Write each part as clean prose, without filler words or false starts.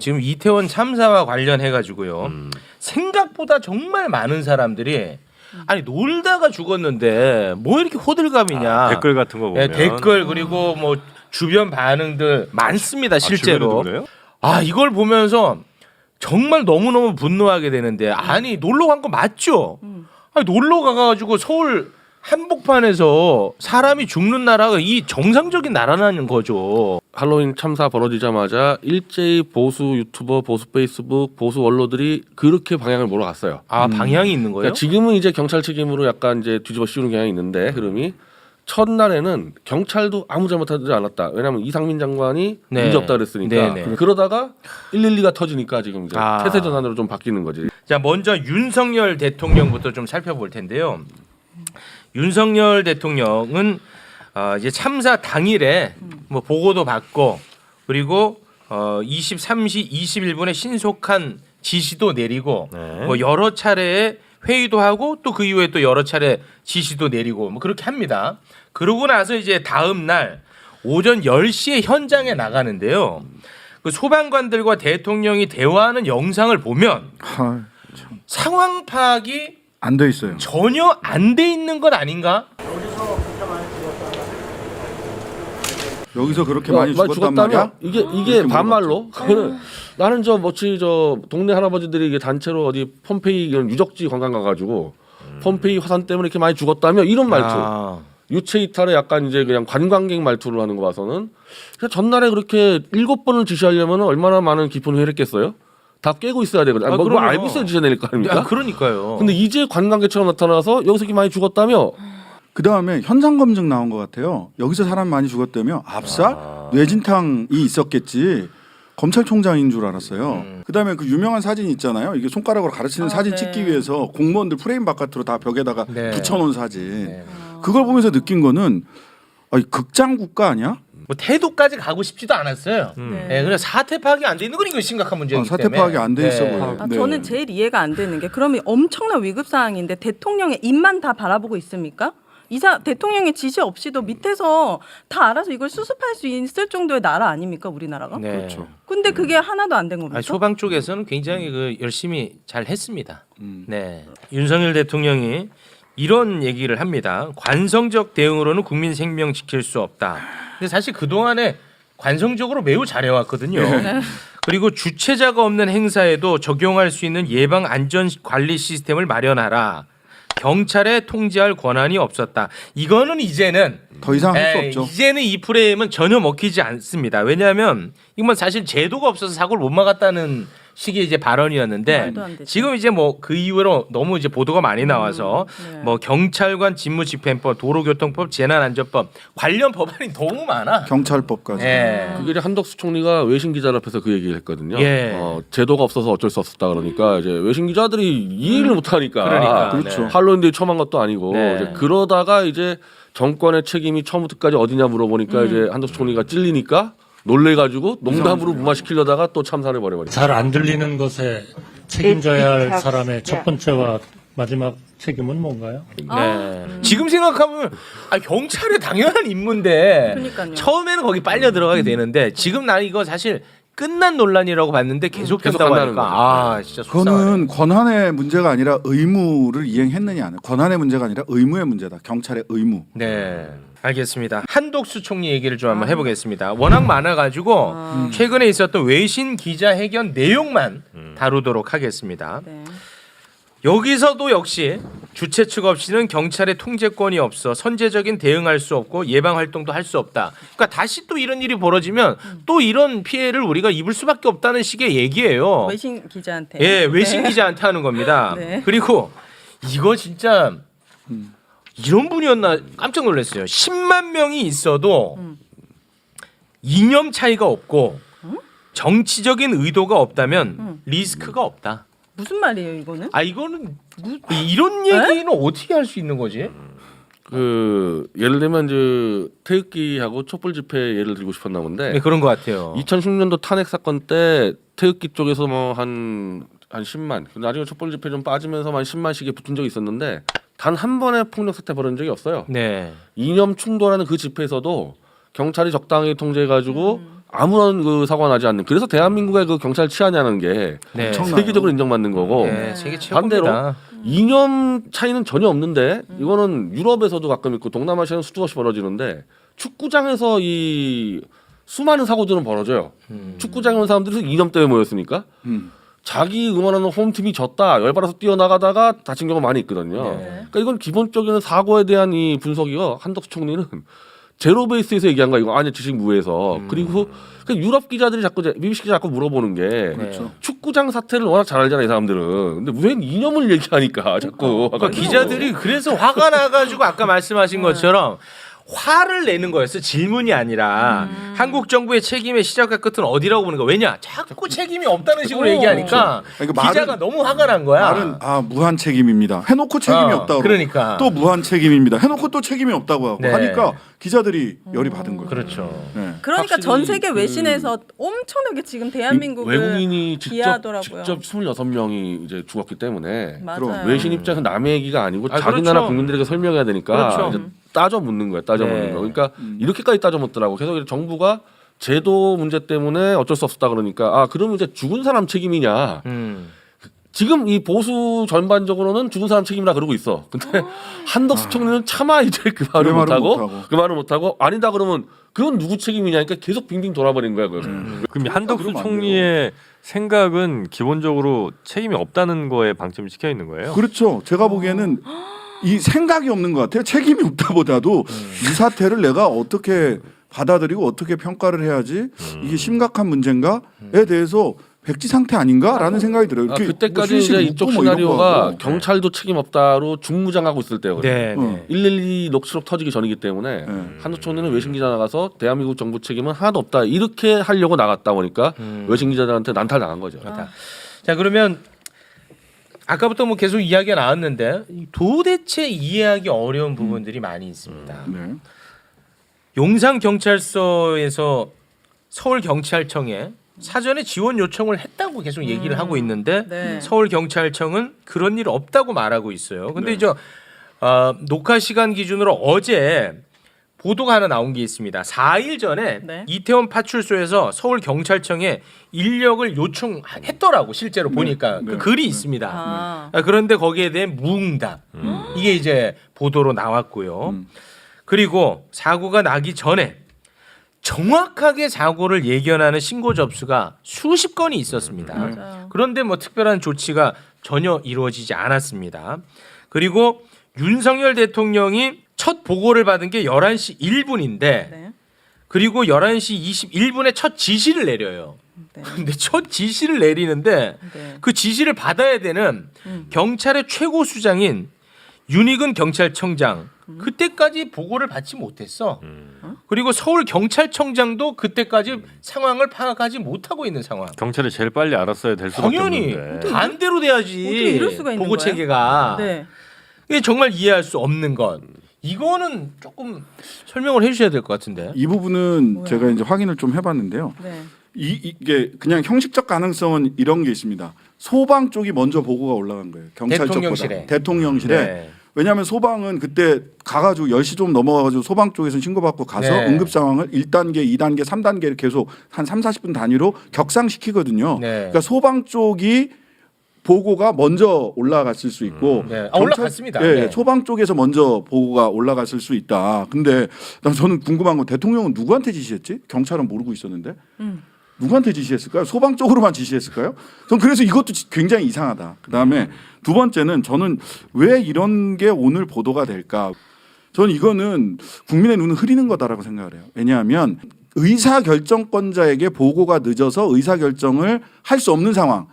지금 이태원 참사와 관련해 가지고요. 생각보다 정말 많은 사람들이 아니 놀다가 죽었는데 뭐 이렇게 호들갑이냐. 댓글 같은 거 보면 댓글 그리고 뭐 주변 반응들 많습니다. 실제로. 주변에도 그래요? 이걸 보면서 정말 너무너무 분노하게 되는데 아니 놀러 간 거 맞죠? 아니 놀러 가가지고 서울 한복판에서 사람이 죽는 나라가 이 정상적인 나라라는 거죠. 할로윈 참사 벌어지자마자 일제히 보수 유튜버, 보수 페이스북, 보수 언론들이 그렇게 방향을 몰아갔어요. 방향이 있는 거예요? 그러니까 지금은 이제 경찰 책임으로 약간 이제 뒤집어 씌우는 경향이 있는데 흐름이 첫날에는 경찰도 아무 잘못하지 않았다. 왜냐하면 이상민 장관이 네. 문제 없다 그랬으니까. 네, 네. 그러다가 112가 터지니까 지금 이제 아. 태세 전환으로 좀 바뀌는 거지. 자, 먼저 윤석열 대통령부터 좀 살펴볼 텐데요. 윤석열 대통령은 이제 참사 당일에 뭐 보고도 받고 그리고 23시 21분에 신속한 지시도 내리고 네. 뭐 여러 차례의 회의도 하고 또 그 이후에 또 여러 차례 지시도 내리고 뭐 그렇게 합니다. 그러고 나서 이제 다음 날 오전 10시에 현장에 나가는데요. 그 소방관들과 대통령이 대화하는 영상을 보면 상황 파악이 안 돼 있어요. 전혀 안 돼 있는 것 아닌가? 여기서 그렇게 많이 죽었단 말이야? 이게 반말로 그거는 나는 저 뭐지 저 동네 할아버지들이 이게 단체로 어디 폼페이 이런 유적지 관광 가가지고 폼페이 화산 때문에 이렇게 많이 죽었다며 이런 말투. 유체 이탈에 약간 이제 그냥 관광객 말투를 하는 거 봐서는 그냥 전날에 그렇게 7번을 지시하려면 얼마나 많은 깊은 회의를 했겠어요? 다 깨고 있어야 되거든. 뭐 그럼요. 알고 있어야 지시해 내릴 거 아닙니까? 그러니까요. 근데 이제 관광객처럼 나타나서 여기서 이렇게 많이 죽었다며? 그 다음에 현장 검증 나온 것 같아요. 여기서 사람 많이 죽었다며 압사? 뇌진탕이 있었겠지. 검찰총장인 줄 알았어요. 그 다음에 그 유명한 사진 있잖아요. 이게 손가락으로 가르치는 사진 네. 찍기 위해서 공무원들 프레임 바깥으로 다 벽에다가 네. 붙여놓은 사진. 네. 그걸 보면서 느낀 거는 극장 국가 아니야? 뭐 태도까지 가고 싶지도 않았어요. 네. 네, 그래서 사태 파악이 안 돼 있는 건 이거 심각한 문제이기 사태 때문에. 파악이 안 돼 있어 보여요. 네. 저는 제일 이해가 안 되는 게 그러면 엄청난 위급 상황인데 대통령의 입만 다 바라보고 있습니까? 대통령의 지시 없이도 밑에서 다 알아서 이걸 수습할 수 있을 정도의 나라 아닙니까 우리나라가? 네. 그렇죠. 근데 그게 하나도 안 된 겁니까? 아니, 소방 쪽에서는 굉장히 그 열심히 잘 했습니다. 네. 윤석열 대통령이 이런 얘기를 합니다. 관성적 대응으로는 국민 생명 지킬 수 없다. 근데 사실 그동안에 관성적으로 매우 잘해왔거든요. 그리고 주체자가 없는 행사에도 적용할 수 있는 예방 안전 관리 시스템을 마련하라. 경찰에 통제할 권한이 없었다. 이거는 이제는 더 이상 할 수 없죠. 이제는 이 프레임은 전혀 먹히지 않습니다. 왜냐하면 이건 사실 제도가 없어서 사고를 못 막았다는 식의 이제 발언이었는데 말도 안 되죠. 지금 이제 뭐 그 이후로 너무 이제 보도가 많이 나와서 네. 뭐 경찰관 직무집행법, 도로교통법, 재난안전법 관련 법안이 너무 많아. 경찰법까지. 예. 그게 이제 한덕수 총리가 외신 기자들 앞에서 그 얘기를 했거든요. 예. 제도가 없어서 어쩔 수 없었다 그러니까 이제 외신 기자들이 이해를 못 하니까. 그러니까. 그렇죠. 네. 할로윈데이 처음 한 것도 아니고 네. 이제 그러다가 이제 정권의 책임이 처음부터까지 어디냐 물어보니까 이제 한덕수 총리가 찔리니까 놀래가지고 농담으로 무마시키려다가 또 참사를 벌여버렸어요. 잘 안 들리는 것에 책임져야 할 사람의 첫 번째와 마지막 책임은 뭔가요? 네. 지금 생각하면 경찰의 당연한 임무인데 그러니까요. 처음에는 거기 빨려 들어가게 되는데 지금 나는 이거 사실 끝난 논란이라고 봤는데 계속 계속 된다고 간다는 하니까 진짜 속상하네. 그거는 권한의 문제가 아니라 의무를 이행했느냐. 권한의 문제가 아니라 의무의 문제다. 경찰의 의무. 네. 알겠습니다. 한독수 총리 얘기를 좀 한번 해보겠습니다. 워낙 많아가지고 최근에 있었던 외신 기자회견 내용만 다루도록 하겠습니다. 네. 여기서도 역시 주최 측 없이는 경찰의 통제권이 없어 선제적인 대응할 수 없고 예방 활동도 할 수 없다. 그러니까 다시 또 이런 일이 벌어지면 또 이런 피해를 우리가 입을 수밖에 없다는 식의 얘기예요. 외신 기자한테. 예, 외신 네. 기자한테 하는 겁니다. 네. 그리고 이거 진짜 이런 분이었나 깜짝 놀랐어요. 10만 명이 있어도 이념 차이가 없고 정치적인 의도가 없다면 리스크가 없다. 무슨 말이에요 이거는? 이거는 이런 얘기는 어떻게 할 수 있는 거지? 그 예를 들면 이제 태극기하고 촛불 집회 예를 들고 싶었나 본데 네, 그런 것 같아요. 2016년도 탄핵 사건 때 태극기 쪽에서 뭐 한 10만 나중에 촛불 집회 좀 빠지면서 한 10만씩에 붙은 적이 있었는데 단 한 번의 폭력 사태 벌어진 적이 없어요. 네. 이념 충돌하는 그 집회에서도 경찰이 적당히 통제해가지고 아무런 그 사고가 나지 않는. 그래서 대한민국의 그 경찰 치안이라는 게 네. 세계적으로 인정받는 거고. 네, 세계 반대로 최고입니다. 이념 차이는 전혀 없는데 이거는 유럽에서도 가끔 있고 동남아시아는 수도 없이 벌어지는데 축구장에서 이 수많은 사고들은 벌어져요. 축구장에 온 사람들이 이념 때문에 모였으니까 자기 응원하는 홈팀이 졌다 열받아서 뛰어나가다가 다친 경우가 많이 있거든요. 네. 그러니까 이건 기본적인 사고에 대한 이 분석이요. 한덕수 총리는 제로 베이스에서 얘기한 거야. 이거 아니 지식 무에서 그리고 그 유럽 기자들이 자꾸 BBC 기자 자꾸 물어보는 게 그렇죠. 축구장 사태를 워낙 잘 알잖아요, 이 사람들은. 근데 왜 이념을 얘기하니까 자꾸. 그러니까 기자들이 그래서 화가 나가지고 아까 말씀하신 것처럼 화를 내는 거였어. 질문이 아니라 한국 정부의 책임의 시작과 끝은 어디라고 보는 거야. 왜냐? 자꾸 책임이 없다는 식으로 얘기하니까 그러니까 기자가 너무 화가 난 거야. 말은 무한 책임입니다. 해놓고 책임이 없다고. 그러니까. 또 무한 책임입니다. 해놓고 또 책임이 없다고 하고 네. 하니까 기자들이 열이 받은 거예요. 그렇죠. 네. 그러니까 확실히 전 세계 외신에서 엄청나게 지금 대한민국을 외국인이 비하하더라고요. 직접 26명이 이제 죽었기 때문에 맞아요. 외신 입장에서 남의 얘기가 아니고 아, 자기 그렇죠. 나라 국민들에게 설명해야 되니까 그렇죠. 이제 따져 묻는 거예요. 따져 네. 묻는 거. 그러니까 이렇게까지 따져 묻더라고. 계속 정부가 제도 문제 때문에 어쩔 수 없었다 그러니까 그러면 이제 죽은 사람 책임이냐? 지금 이 보수 전반적으로는 죽은 사람 책임이라 그러고 있어. 근데 한덕수 총리는 차마 이제 그 말을 못하고 아니다 그러면 그건 누구 책임이냐? 그러니까 계속 빙빙 돌아버린 거야. 그럼 한덕수 그러면 안 총리의 생각은 기본적으로 책임이 없다는 거에 방점을 찍혀 있는 거예요. 그렇죠. 제가 보기에는 이 생각이 없는 것 같아요. 책임이 없다보다도 이 사태를 내가 어떻게 받아들이고 어떻게 평가를 해야지 이게 심각한 문제인가에 대해서 백지 상태 아닌가라는 생각이 들어요. 이렇게 그때까지 뭐 이제 실실 이쪽 묻고 뭐 이런 시나리오가 거하고. 경찰도 책임 없다로 중무장하고 있을 때거든요. 네. 네. 112 녹취록 터지기 전이기 때문에 네. 한덕수 총리는 외신 기자 나가서 대한민국 정부 책임은 하나도 없다 이렇게 하려고 나갔다 보니까 외신 기자들한테 난탈 당한 거죠. 자, 그러면 아까부터 뭐 계속 이야기가 나왔는데 도대체 이해하기 어려운 부분들이 많이 있습니다. 네. 용산 경찰서에서 서울 경찰청에 사전에 지원 요청을 했다고 계속 얘기를 하고 있는데 네. 서울 경찰청은 그런 일 없다고 말하고 있어요. 근데 네. 이제 녹화 시간 기준으로 어제 보도가 하나 나온 게 있습니다. 4일 전에 네. 이태원 파출소에서 서울 경찰청에 인력을 요청했더라고 실제로 보니까 네. 그 글이 있습니다. 아. 그런데 거기에 대한 무응답 이게 이제 보도로 나왔고요. 그리고 사고가 나기 전에 정확하게 사고를 예견하는 신고 접수가 수십 건이 있었습니다. 맞아요. 그런데 뭐 특별한 조치가 전혀 이루어지지 않았습니다. 그리고 윤석열 대통령이 첫 보고를 받은 게 11시 1분인데 네. 그리고 11시 21분에 첫 지시를 내려요. 네. 근데 첫 지시를 내리는데 네. 그 지시를 받아야 되는 경찰의 최고 수장인 윤희근 경찰청장 그때까지 보고를 받지 못했어. 그리고 서울 경찰청장도 그때까지 상황을 파악하지 못하고 있는 상황. 경찰이 제일 빨리 알았어야 될 수밖에 당연히 없는데. 반대로 돼야지. 어떻게 이럴 수가 있는 보고 거야? 체계가 네. 이게 정말 이해할 수 없는 것. 이거는 조금 설명을 해주셔야 될 것 같은데. 이 부분은 제가 이제 확인을 좀 해봤는데요. 네. 이게 그냥 형식적 가능성은 이런 게 있습니다. 소방 쪽이 먼저 보고가 올라간 거예요. 경찰 대통령실에. 쪽보다. 대통령실에. 네. 왜냐하면 소방은 그때 가가지고 10시 좀 넘어가가지고 소방 쪽에서 신고받고 가서 네. 응급 상황을 1단계, 2단계, 3단계를 계속 한 3, 40분 단위로 격상시키거든요. 네. 그러니까 소방 쪽이 보고가 먼저 올라갔을 수 있고 네. 올라갔습니다. 예, 네. 소방 쪽에서 먼저 보고가 올라갔을 수 있다. 근데 저는 궁금한 건 대통령은 누구한테 지시했지? 경찰은 모르고 있었는데 누구한테 지시했을까요? 소방 쪽으로만 지시했을까요? 저는 그래서 이것도 굉장히 이상하다. 그다음에 두 번째는 저는 왜 이런 게 오늘 보도가 될까? 저는 이거는 국민의 눈을 흐리는 거다라고 생각을 해요. 왜냐하면 의사결정권자에게 보고가 늦어서 의사결정을 할 수 없는 상황.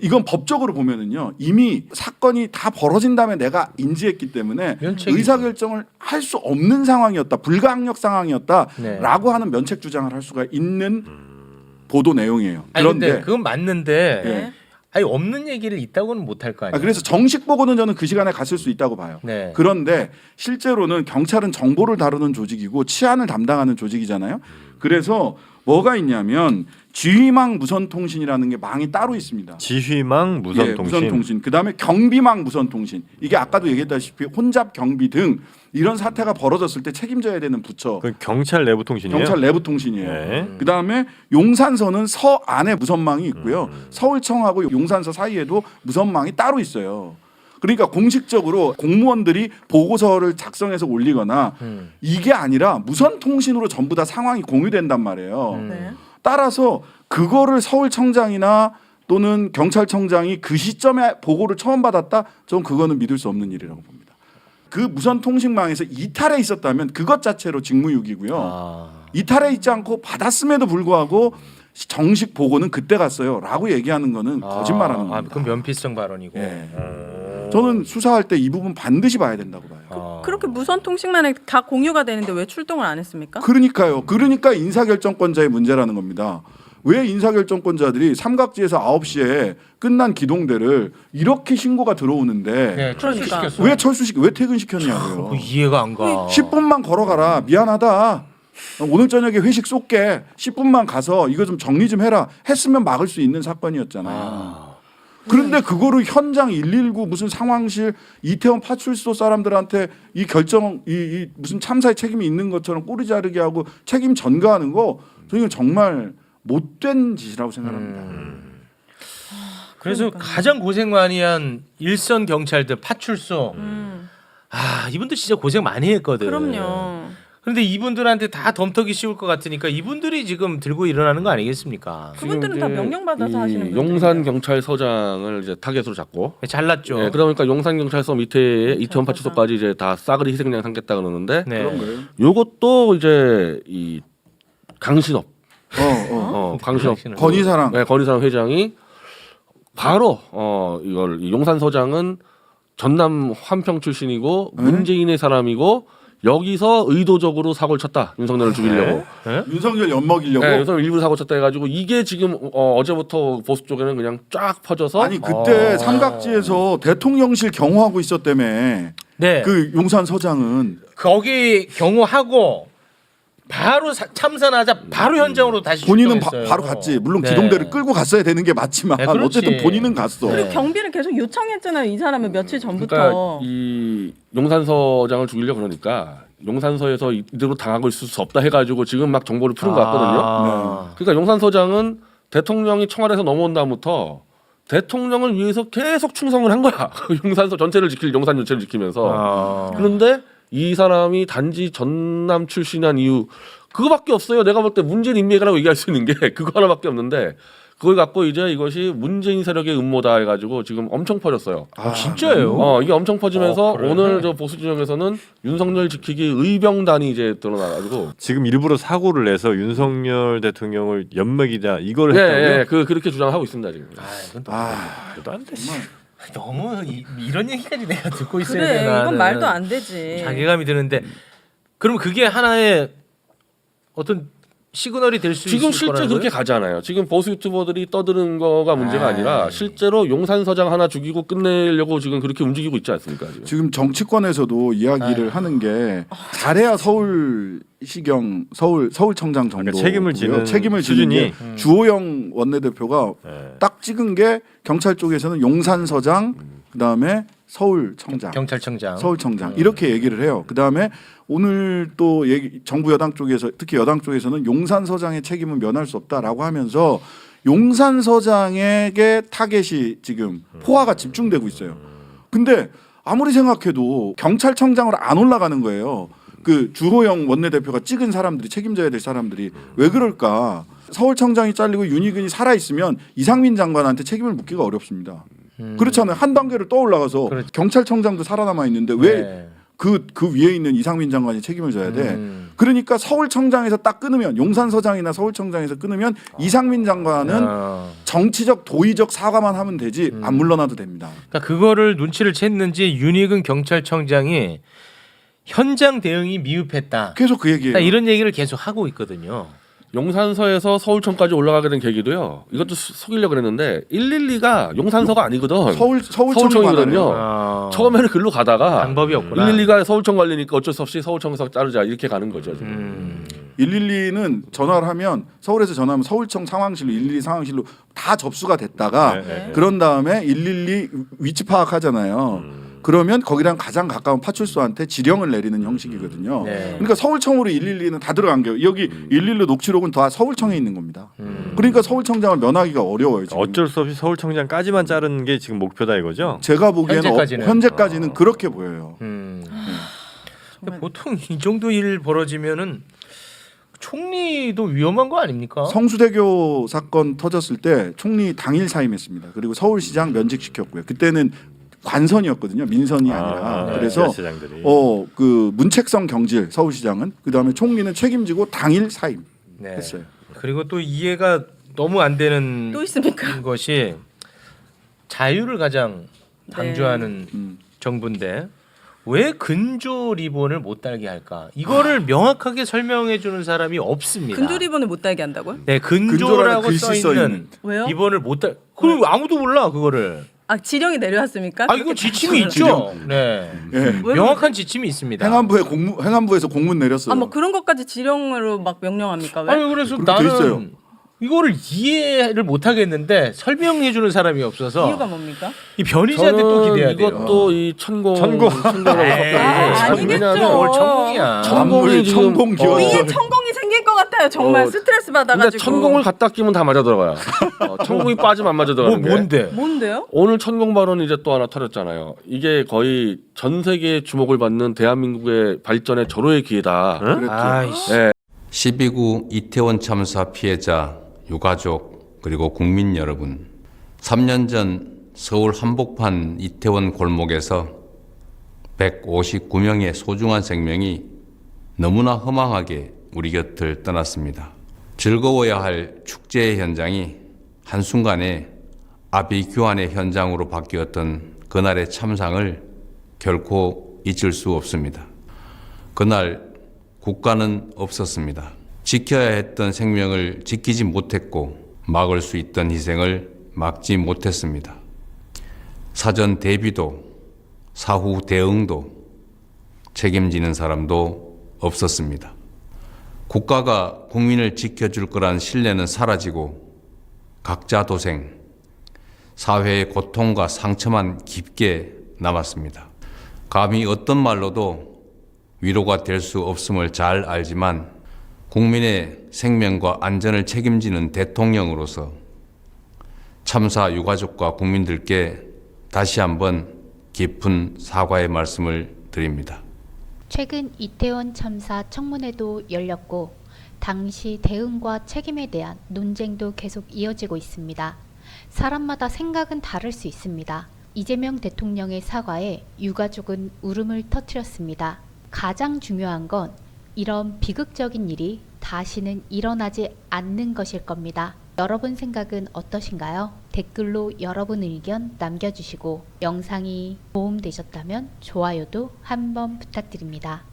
이건 법적으로 보면은요 이미 사건이 다 벌어진 다음에 내가 인지했기 때문에 면책이죠. 의사결정을 할 수 없는 상황이었다, 불가항력 상황이었다라고 네. 하는 면책 주장을 할 수가 있는 보도 내용이에요. 아니, 근데 그런데 그건 맞는데 예. 아니 없는 얘기를 있다고는 못할 거 아니에요. 그래서 정식 보고는 저는 그 시간에 갔을 수 있다고 봐요. 네. 그런데 실제로는 경찰은 정보를 다루는 조직이고 치안을 담당하는 조직이잖아요. 그래서 뭐가 있냐면 지휘망 무선통신이라는 게 망이 따로 있습니다. 지휘망 무선통신. 무선통신. 그다음에 경비망 무선통신. 이게 아까도 얘기했다시피 혼잡 경비 등 이런 사태가 벌어졌을 때 책임져야 되는 부처. 그 경찰 내부 통신이에요. 경찰 내부 통신이에요. 네. 그다음에 용산서는 서 안에 무선망이 있고요. 서울청하고 용산서 사이에도 무선망이 따로 있어요. 그러니까 공식적으로 공무원들이 보고서를 작성해서 올리거나 이게 아니라 무선 통신으로 전부 다 상황이 공유된단 말이에요. 네. 따라서 그거를 서울청장이나 또는 경찰청장이 그 시점에 보고를 처음 받았다? 저는 그거는 믿을 수 없는 일이라고 봅니다. 그 무선 통신망에서 이탈해 있었다면 그것 자체로 직무유기고요. 이탈해 있지 않고 받았음에도 불구하고 정식 보고는 그때 갔어요라고 얘기하는 거는 거짓말하는 겁니다. 그건 면피성 발언이고. 예. 저는 수사할 때 이 부분 반드시 봐야 된다고 봐요. 그렇게 무선 통신만에 다 공유가 되는데 왜 출동을 안 했습니까? 그러니까요. 그러니까 인사결정권자의 문제라는 겁니다. 왜 인사결정권자들이 삼각지에서 9시에 끝난 기동대를 이렇게 신고가 들어오는데 네, 그러니까. 철수시켰어요. 왜 퇴근시켰냐고요. 그거 이해가 안 가. 10분만 걸어가라. 미안하다. 오늘 저녁에 회식 쏠게. 10분만 가서 이거 좀 정리 좀 해라. 했으면 막을 수 있는 사건이었잖아요. 그런데 그거를 현장 119 무슨 상황실 이태원 파출소 사람들한테 이 결정 이 무슨 참사의 책임이 있는 것처럼 꼬리 자르게 하고 책임 전가하는 거 저는 정말 못된 짓이라고 생각합니다. 그래서 가장 고생 많이 한 일선 경찰들 파출소. 이분들 진짜 고생 많이 했거든. 그럼요. 그런데 이분들한테 다 덤터기 씌울 것 같으니까 이분들이 지금 들고 일어나는 거 아니겠습니까? 그분들은 다 명령받아서 하시는 분들. 용산 경찰서장을 이제 타겟으로 잡고. 잘났죠. 네, 그러니까 용산 경찰서 밑에 이태원 파출소까지 이제 다 싸그리 희생양 삼겠다 그러는데 네. 그런 거예요. 요것도 이제 이 강신업, 강신업 건희사랑 네, 건희사랑 회장이 바로 이걸 이 용산서장은 전남 환평 출신이고 문재인의 사람이고 여기서 의도적으로 사고를 쳤다. 윤석열을 죽이려고. 윤석열 엿먹이려고. 네, 윤석열 일부 사고 쳤다 해가지고 이게 지금 어제부터 보수 쪽에는 그냥 쫙 퍼져서 아니 그때 삼각지에서 대통령실 경호하고 있었다며. 네. 그 용산 서장은 거기 경호하고 바로 참사나자 바로 현장으로 다시 본인은 출동했어요. 바로 갔지. 물론 네. 기동대를 끌고 갔어야 되는 게 맞지만 네, 그렇지. 어쨌든 본인은 갔어. 네. 그리고 경비를 계속 요청했잖아요. 이 사람은 며칠 전부터. 그러니까 이 용산서장을 죽이려 그러니까 용산서에서 이대로 당하고 있을 수 없다 해가지고 지금 막 정보를 푸는 것 같거든요. 그러니까 용산서장은 대통령이 청와대에서 넘어온 다음부터 대통령을 위해서 계속 충성을 한 거야. 용산서 전체를 지킬 용산 전체를 지키면서. 그런데 이 사람이 단지 전남 출신한 이유 그거밖에 없어요. 내가 볼 때 문재인 인맥이라고 얘기할 수 있는 게 그거 하나밖에 없는데 그걸 갖고 이제 이것이 문재인 세력의 음모다 해가지고 지금 엄청 퍼졌어요. 진짜예요? 이게 엄청 퍼지면서 그래? 오늘 저 보수 진영에서는 윤석열 지키기 의병단이 이제 드러나가지고 지금 일부러 사고를 내서 윤석열 대통령을 엿먹이자 이걸 했다고요? 그렇게 주장하고 있습니다 지금. 이건 말도 안 돼. 너무 이런 얘기까지 내가 듣고 있어야 그래, 되나? 이건 말도 안 되지. 자괴감이 드는데 그럼 그게 하나의 어떤 시그널이 될 수 있을 지금 거라는 실제 거예요? 그렇게 가잖아요. 지금 보수 유튜버들이 떠드는 거가 문제가 아니라 실제로 용산서장 하나 죽이고 끝내려고 지금 그렇게 움직이고 있지 않습니까? 지금. 정치권에서도 이야기를 하는 게 잘해야 서울시경 서울청장 정도 그러니까 책임을 지는 책임을 수준이. 지는 게 주호영 원내대표가 딱 찍은 게 경찰 쪽에서는 용산서장 그다음에 서울청장 경찰청장 이렇게 얘기를 해요. 그다음에 오늘 또 정부 여당 쪽에서 특히 여당 쪽에서는 용산서장의 책임은 면할 수 없다라고 하면서 용산서장에게 타겟이 지금 포화가 집중되고 있어요. 근데 아무리 생각해도 경찰청장으로 안 올라가는 거예요. 그 주호영 원내대표가 찍은 사람들이 책임져야 될 사람들이 왜 그럴까? 서울청장이 잘리고 윤희근이 살아 있으면 이상민 장관한테 책임을 묻기가 어렵습니다. 그렇잖아요. 한 단계를 더 올라가서 그렇죠. 경찰청장도 살아남아 있는데 왜 그 위에 있는 이상민 장관이 책임을 져야 돼. 그러니까 서울청장에서 딱 끊으면 용산서장이나 서울청장에서 끊으면 이상민 장관은 정치적 도의적 사과만 하면 되지 안 물러나도 됩니다. 그러니까 그거를 눈치를 챘는지 윤희근 경찰청장이 현장 대응이 미흡했다. 계속 그 얘기예요. 이런 얘기를 계속 하고 있거든요. 용산서에서 서울청까지 올라가게 된 계기도요. 이것도 속이려고 그랬는데 112가 용산서가 아니거든. 서울청이거든요. 처음에는 글로 가다가 방법이 없구나. 112가 서울청 관리니까 어쩔 수 없이 서울청에서 자르자 이렇게 가는 거죠. 지금. 112는 전화를 하면 서울에서 전화하면 서울청 상황실로 112 상황실로 다 접수가 됐다가 네. 그런 다음에 112 위치 파악하잖아요. 그러면 거기랑 가장 가까운 파출소한테 지령을 내리는 형식이거든요. 네. 그러니까 서울청으로 112는 다 들어간 거예요. 여기 112 녹취록은 다 서울청에 있는 겁니다. 그러니까 서울청장을 면하기가 어려워요. 지금. 어쩔 수 없이 서울청장까지만 자르는 게 지금 목표다 이거죠? 제가 보기에는 현재까지는. 그렇게 보여요. 근데 보통 이 정도 일 벌어지면은 총리도 위험한 거 아닙니까? 성수대교 사건 터졌을 때 총리 당일 사임했습니다. 그리고 서울시장 면직시켰고요. 그때는 관선이었거든요. 민선이 아니라. 네, 그래서 지자체장들이. 그 문책성 경질 서울시장은 그다음에 총리는 책임지고 당일 사임했어요. 네. 그리고 또 이해가 너무 안 되는 또 있습니까? 것이 자유를 가장 강조하는 음. 정부인데 왜 근조 리본을 못 달게 할까? 이거를 명확하게 설명해 주는 사람이 없습니다. 근조 리본을 못 달게 한다고요? 네, 근조라는 근조라고 글씨 써 써 있는 있는. 왜요? 리본을 못 달. 그 아무도 몰라 그거를. 아 지령이 내려왔습니까? 아 이거 지침이 있죠. 네. 예. 왜 명확한 지침이 있습니다. 행안부에서 공문 내렸어요. 뭐 그런 것까지 지령으로 막 명령합니까? 왜? 아니 그래서 그렇게 돼 있어요. 나는 이거를 이해를 못 하겠는데 설명해 주는 사람이 없어서 이유가 뭡니까? 이 변희재한테 또 기대야 돼요. 이것도 이 천공으로 에이, 아니겠죠. 왜냐하면 뭘 천공이야. 천공이 지금 천공 기원. 위에 천공이 생길 것 같아요. 정말 스트레스 근데 받아가지고. 천공을 갖다 끼면 다 맞아 들어가요. 천공이 빠지면 안 맞아 들어가는 게. 뭔데? 뭔데요? 오늘 천공 발언 이제 또 하나 터졌잖아요. 이게 거의 전 세계의 주목을 받는 대한민국의 발전의 절호의 기회다. 그랬죠. 아이씨. 네. 12구 이태원 참사 피해자, 유가족, 그리고 국민 여러분. 3년 전 서울 한복판 이태원 골목에서 159명의 소중한 생명이 너무나 허망하게 우리 곁을 떠났습니다. 즐거워야 할 축제의 현장이 한순간에 아비규환의 현장으로 바뀌었던 그날의 참상을 결코 잊을 수 없습니다. 그날 국가는 없었습니다. 지켜야 했던 생명을 지키지 못했고 막을 수 있던 희생을 막지 못했습니다. 사전 대비도 사후 대응도 책임지는 사람도 없었습니다. 국가가 국민을 지켜줄 거란 신뢰는 사라지고 각자 도생, 사회의 고통과 상처만 깊게 남았습니다. 감히 어떤 말로도 위로가 될 수 없음을 잘 알지만 국민의 생명과 안전을 책임지는 대통령으로서 참사 유가족과 국민들께 다시 한번 깊은 사과의 말씀을 드립니다. 최근 이태원 참사 청문회도 열렸고 당시 대응과 책임에 대한 논쟁도 계속 이어지고 있습니다. 사람마다 생각은 다를 수 있습니다. 이재명 대통령의 사과에 유가족은 울음을 터뜨렸습니다. 가장 중요한 건 이런 비극적인 일이 다시는 일어나지 않는 것일 겁니다. 여러분 생각은 어떠신가요? 댓글로 여러분 의견 남겨주시고 영상이 도움되셨다면 좋아요도 한번 부탁드립니다.